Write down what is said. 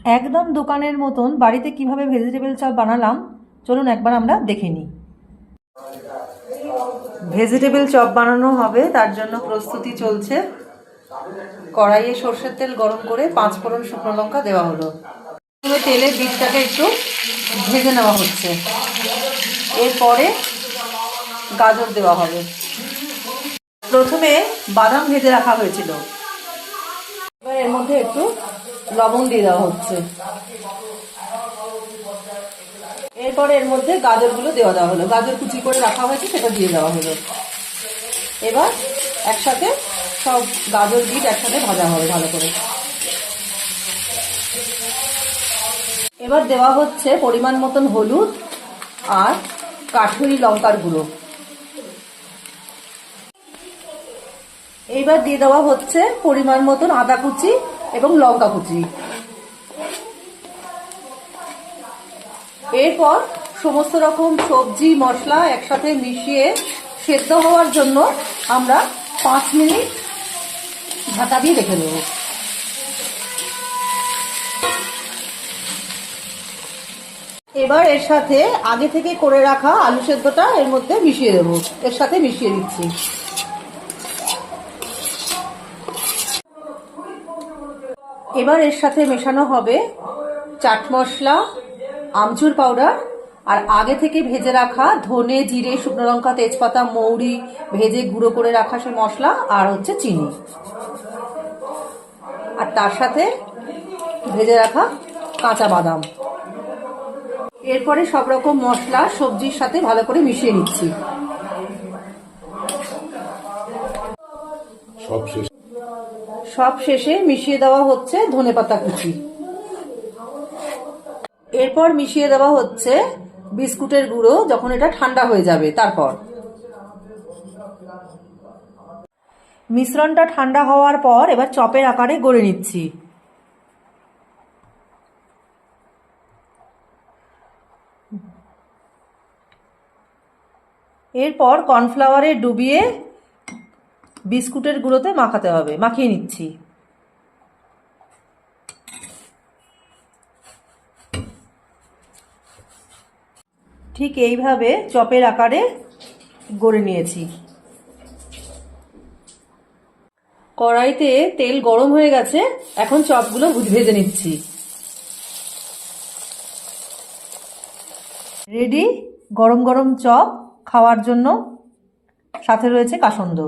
একদম দোকানের মতন বাড়িতে কিভাবে ভেজিটেবল চপ বানালাম চলুন একবার আমরা দেখে নিই। ভেজিটেবল চপ বানানো হবে, তার জন্য প্রস্তুতি চলছে। কড়াইয়ে সর্ষের তেল গরম করে 5 ফোড়ন শুকনো লঙ্কা দেওয়া হলো। তেলে বীজটাকে একটু ভেজে নেওয়া হচ্ছে। এরপরে গাজর দেওয়া হবে। প্রথমে বাদাম ভেজে রাখা হয়েছিল, এবার এর মধ্যে একটু লবণ দিয়ে দেওয়া হচ্ছে। এরপরে এর মধ্যে গাজরগুলো দেওয়া হলো, গাজর কুচি করে রাখা হয়েছে সেটা দিয়ে দেওয়া হলো। এবার একসাথে সব গাজর বিট একসাথে ভাজা হবে ভালো করে। এবার দেওয়া হচ্ছে পরিমাণ মতন হলুদ আর কাশ্মীরি লঙ্কার গুঁড়ো। এইবার দিয়ে দেওয়া হচ্ছে পরিমাণ মতন আদা কুচি এবং লঙ্কা কুচি। এরপর সমস্ত রকম সবজি মশলা একসাথে মিশিয়ে সেদ্ধ হওয়ার জন্য আমরা 5 মিনিট ঢাকা দিয়ে রেখে দেব। এবার এর সাথে আগে থেকে করে রাখা আলু সেদ্ধটা এর মধ্যে মিশিয়ে দেব, এর সাথে মিশিয়ে দিচ্ছি। এবার এর সাথে মেশানো হবে চাট মশলা, আমচুর পাউডার আর আগে থেকে ভেজে রাখা ধনে, জিরে, শুকনো লঙ্কা, তেজপাতা, মৌরি ভেজে গুঁড়ো করে রাখা সে মশলা, আর হচ্ছে চিনি, আর তার সাথে ভেজে রাখা কাঁচা বাদাম। এরপরে সব রকম মশলা সবজির সাথে ভালো করে মিশিয়ে নিচ্ছি। সব শেষে মিশিয়ে দেওয়া হচ্ছে ধনেপাতা কুচি। এরপর মিশিয়ে দেওয়া হচ্ছে বিস্কুটের গুঁড়ো যখন এটা ঠান্ডা হয়ে যাবে। তারপর মিশ্রণটা ঠান্ডা হওয়ার পর এবার চপের আকারে গড়ে নিচ্ছি। এরপর কর্নফ্লাওয়ারে ডুবিয়ে বিস্কুটের গুঁড়োতে মাখাতে হবে, মাখিয়ে নিচ্ছি। ঠিক এইভাবে চপের আকারে গড়ে নিয়েছি। কড়াইতে তেল গরম হয়ে গেছে, এখন চপগুলো ভেজে নিচ্ছি। রেডি গরম গরম চপ খাওয়ার জন্য, সাথে রয়েছে কাসন্দ।